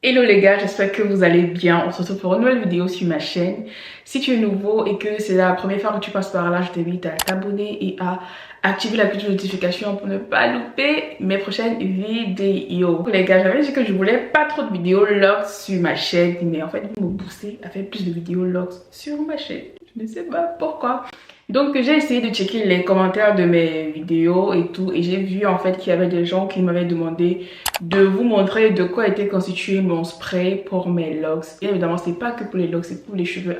Hello les gars, j'espère que vous allez bien. On se retrouve pour une nouvelle vidéo sur ma chaîne. Si tu es nouveau et que c'est la première fois que tu passes par là, je t'invite à t'abonner et à activer la petite notification pour ne pas louper mes prochaines vidéos. Les gars, j'avais dit que je voulais pas trop de vidéos logs sur ma chaîne, mais en fait vous me poussez à faire plus de vidéos logs sur ma chaîne. Je ne sais pas pourquoi. Donc j'ai essayé de checker les commentaires de mes vidéos et tout, et j'ai vu en fait qu'il y avait des gens qui m'avaient demandé de vous montrer de quoi était constitué mon spray pour mes locks. Et évidemment c'est pas que pour les locks, c'est pour les cheveux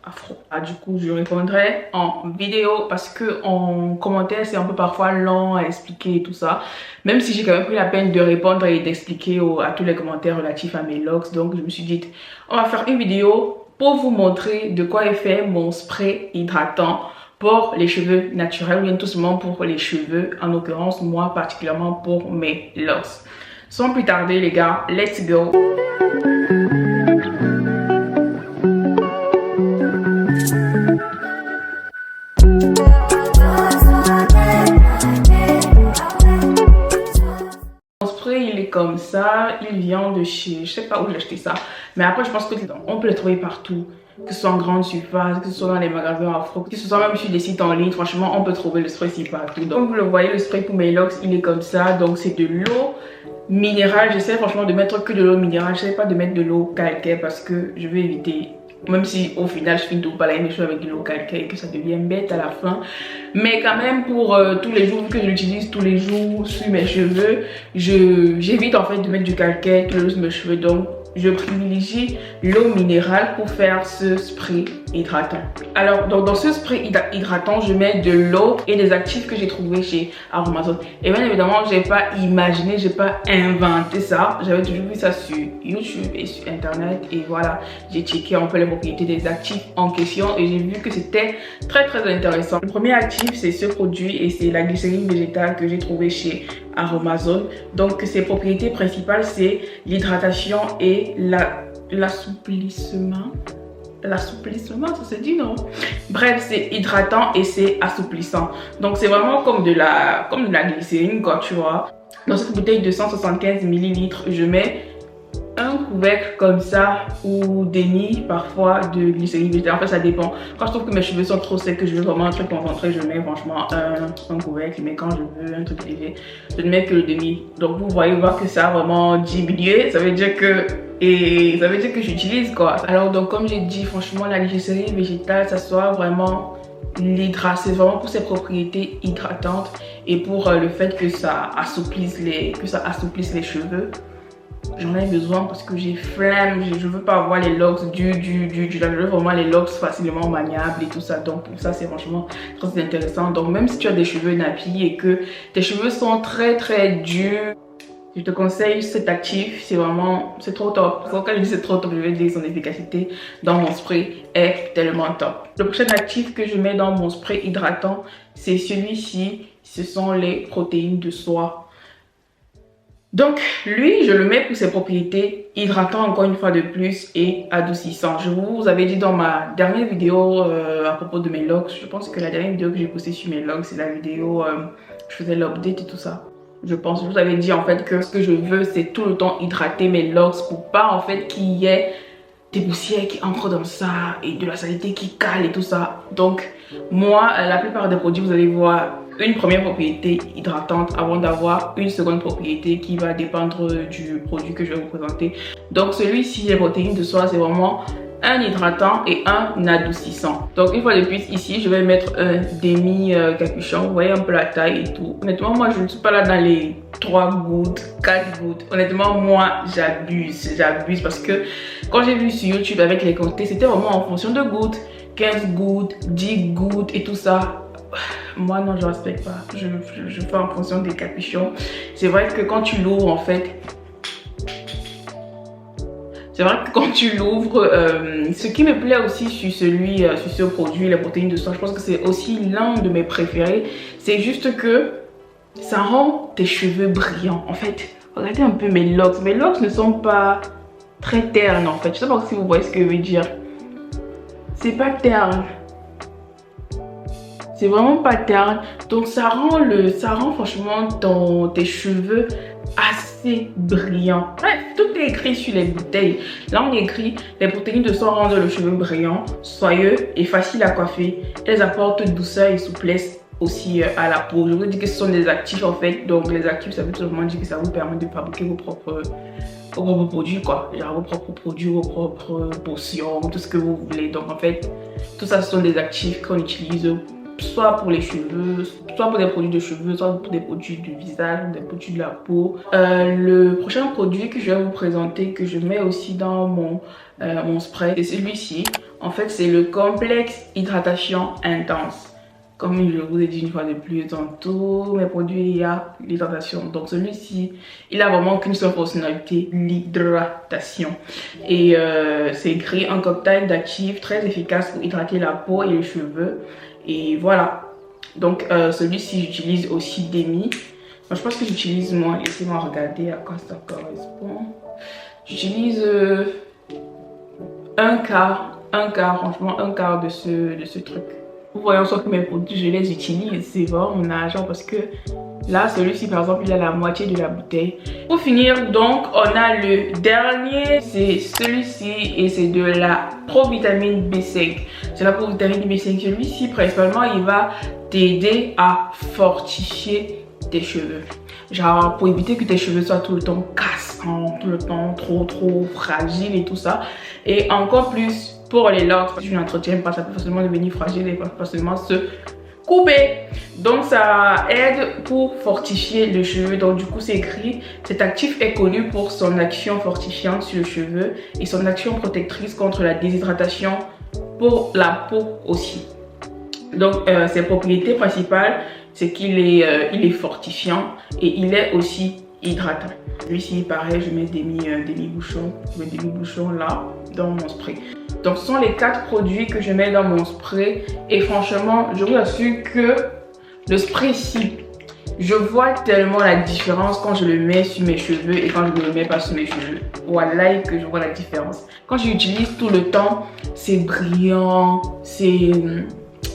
afro. Du coup je répondrai en vidéo parce que en commentaire c'est un peu parfois long à expliquer et tout ça, même si j'ai quand même pris la peine de répondre et d'expliquer à tous les commentaires relatifs à mes locks. Donc je me suis dit on va faire une vidéo pour vous montrer de quoi est fait mon spray hydratant pour les cheveux naturels ou bien tout simplement pour les cheveux, en l'occurrence moi particulièrement pour mes locks. Sans plus tarder les gars, let's go. Mon spray il est comme ça, il vient de chez, je sais pas où j'ai acheté ça, mais après je pense que on peut le trouver partout. Que ce soit en grande surface, que ce soit dans les magasins afro, que ce soit même sur des sites en ligne, franchement on peut trouver le spray ici partout. Donc vous le voyez, le spray pour mes locks il est comme ça, donc c'est de l'eau minérale. J'essaie franchement de mettre que de l'eau minérale, j'essaie pas de mettre de l'eau calcaire parce que je veux éviter, même si au final je finis de balayer mes cheveux avec de l'eau calcaire et que ça devient bête à la fin, mais quand même pour tous les jours, vu que je l'utilise tous les jours sur mes cheveux, j'évite en fait de mettre du calcaire tous les jours sur mes cheveux. Donc je privilégie l'eau minérale pour faire ce spray hydratant. Alors donc dans ce spray hydratant je mets de l'eau et des actifs que j'ai trouvé chez Aromazone. Et bien évidemment j'ai pas imaginé, j'ai pas inventé ça, j'avais toujours vu ça sur YouTube et sur internet, et voilà j'ai checké un peu les propriétés des actifs en question et j'ai vu que c'était très intéressant. Le premier actif c'est ce produit et c'est la glycérine végétale que j'ai trouvé chez Aromazone. Donc ses propriétés principales c'est l'hydratation et l'assouplissement, ça se dit non? Bref, c'est hydratant et c'est assouplissant. Donc c'est vraiment comme de la glycérine quoi, tu vois. Dans cette bouteille de 175 ml, je mets un couvercle comme ça ou des nids parfois de glycérine végétale. En fait ça dépend. Quand je trouve que mes cheveux sont trop secs, que je veux vraiment un truc concentré, je mets franchement un couvercle, mais quand je veux un truc léger, je ne mets que le demi. Donc vous voyez voir que ça a vraiment diminué, ça veut dire que j'utilise quoi. Alors donc comme j'ai dit, franchement la glycérine végétale ça soit vraiment c'est vraiment pour ses propriétés hydratantes et pour le fait que ça assouplisse les cheveux. J'en ai besoin parce que j'ai flemme, je veux pas avoir les locks je veux vraiment les locks facilement maniables et tout ça. Donc pour ça c'est franchement très intéressant. Donc même si tu as des cheveux nappis et que tes cheveux sont très durs, je te conseille cet actif, c'est trop top. Quand je dis c'est trop top, je vais dire son efficacité dans mon spray est tellement top. Le prochain actif que je mets dans mon spray hydratant, c'est celui-ci, ce sont les protéines de soie. Donc lui je le mets pour ses propriétés hydratant encore une fois de plus et adoucissant. Je vous avais dit dans ma dernière vidéo à propos de mes locks, je pense que la dernière vidéo que j'ai postée sur mes locks c'est la vidéo je faisais l'update et tout ça. Je vous avais dit en fait que ce que je veux c'est tout le temps hydrater mes locks pour pas en fait qu'il y ait des poussières qui entrent dans ça et de la saleté qui cale et tout ça. Donc moi la plupart des produits vous allez voir une première propriété hydratante avant d'avoir une seconde propriété qui va dépendre du produit que je vais vous présenter. Donc celui-ci, les protéines de soie, c'est vraiment un hydratant et un adoucissant. Donc une fois de plus ici je vais mettre un demi capuchon, vous voyez un peu la taille et tout. Honnêtement moi je ne suis pas là dans les 3 gouttes, 4 gouttes. Honnêtement moi j'abuse parce que quand j'ai vu sur YouTube avec les quantités c'était vraiment en fonction de gouttes, 15 gouttes, 10 gouttes et tout ça. Moi non je respecte pas, je fais en fonction des capuchons. C'est vrai que quand tu l'ouvres en fait, ce qui me plaît aussi sur ce produit, les protéines de soie, je pense que c'est aussi l'un de mes préférés, c'est juste que ça rend tes cheveux brillants. En fait, regardez un peu mes locks ne sont pas très ternes en fait, je sais pas si vous voyez ce que je veux dire, c'est pas terne. C'est vraiment pas terne, donc ça rend franchement tes cheveux assez c'est brillant. Bref, tout est écrit sur les bouteilles. Là, on écrit les protéines de soie rendent le cheveu brillant, soyeux et facile à coiffer. Elles apportent douceur et souplesse aussi à la peau. Je vous dis que ce sont des actifs en fait. Donc, les actifs, ça veut tout simplement dire que ça vous permet de fabriquer vos propres produits, quoi. Genre vos propres produits, vos propres potions, tout ce que vous voulez. Donc, en fait, tout ça, ce sont des actifs qu'on utilise soit pour les cheveux, soit pour des produits de cheveux, soit pour des produits du visage, des produits de la peau. Le prochain produit que je vais vous présenter, que je mets aussi dans mon spray, c'est celui-ci. En fait, c'est le complexe hydratation intense. Comme je vous ai dit une fois de plus, dans tous mes produits, il y a l'hydratation. Donc celui-ci, il a vraiment qu'une seule fonctionnalité, l'hydratation. Et c'est écrit un cocktail d'actifs très efficace pour hydrater la peau et les cheveux. Et voilà. Donc celui-ci, j'utilise aussi Demi. Moi, je pense que j'utilise moins. Laissez-moi regarder à quoi ça correspond. J'utilise un quart, franchement, un quart de ce truc. Vous voyez en sorte que mes produits, je les utilise. C'est vraiment mon argent parce que là, celui-ci, par exemple, il a la moitié de la bouteille. Pour finir, donc, on a le dernier. C'est celui-ci et c'est de la provitamine B5. C'est la provitamine B5. Celui-ci, principalement, il va t'aider à fortifier tes cheveux. Genre, pour éviter que tes cheveux soient tout le temps cassants, tout le temps trop fragiles et tout ça. Et encore plus pour les locks, si tu n'entretiens pas, ça peut facilement devenir fragile et facilement se couper. Donc ça aide pour fortifier le cheveu. Donc du coup c'est écrit, cet actif est connu pour son action fortifiante sur le cheveu et son action protectrice contre la déshydratation pour la peau aussi. Donc ses propriétés principales, c'est qu'il est fortifiant et il est aussi hydratant. Celui-ci, pareil, je mets des demi-bouchons là dans mon spray. Donc ce sont les 4 produits que je mets dans mon spray et franchement, je vous assure que le spray ici, je vois tellement la différence quand je le mets sur mes cheveux et quand je ne le mets pas sur mes cheveux. Voilà que je vois la différence. Quand j'utilise tout le temps, c'est brillant, c'est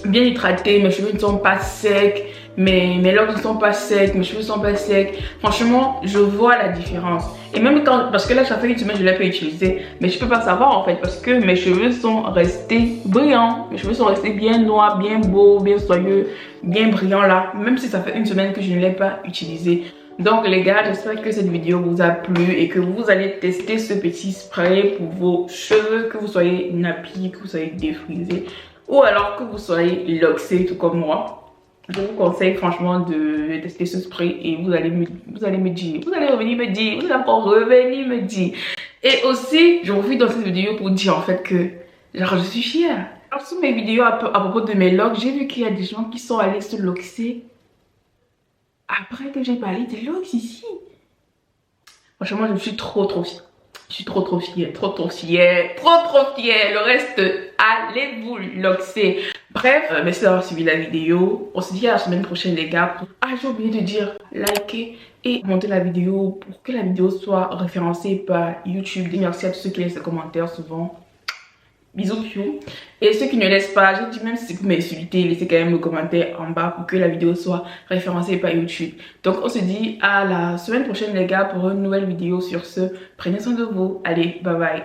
bien hydraté, mes cheveux ne sont pas secs. Mes locks ne sont pas secs, mes cheveux ne sont pas secs. Franchement, je vois la différence. Et même quand, parce que là, ça fait une semaine, je l'ai pas utilisé. Mais je peux pas savoir en fait, parce que mes cheveux sont restés brillants. Mes cheveux sont restés bien noirs, bien beaux, bien soyeux, bien brillants là. Même si ça fait une semaine que je ne l'ai pas utilisé. Donc les gars, j'espère que cette vidéo vous a plu et que vous allez tester ce petit spray pour vos cheveux, que vous soyez nappis, que vous soyez défrisés ou alors que vous soyez loxés tout comme moi. Je vous conseille franchement de tester ce spray et vous allez me dire, vous allez revenir me dire, vous allez encore revenir me dire. Et aussi, je profite dans cette vidéo pour dire en fait que genre, je suis fière. Alors, sur mes vidéos à propos de mes locks, j'ai vu qu'il y a des gens qui sont allés se loxer après que j'ai parlé des locks ici. Franchement, je suis trop fière. Je suis trop fière, trop fière. Le reste, allez vous loxer. Bref, merci d'avoir suivi la vidéo. On se dit à la semaine prochaine les gars. Ah, j'ai oublié de dire, likez et commentez la vidéo pour que la vidéo soit référencée par YouTube. Merci à tous ceux qui laissent des commentaires souvent. Bisous piou. Et ceux qui ne laissent pas, j'ai dit même si vous m'insultez, laissez quand même le commentaire en bas pour que la vidéo soit référencée par YouTube. Donc on se dit à la semaine prochaine les gars pour une nouvelle vidéo. Sur ce, prenez soin de vous. Allez, bye bye.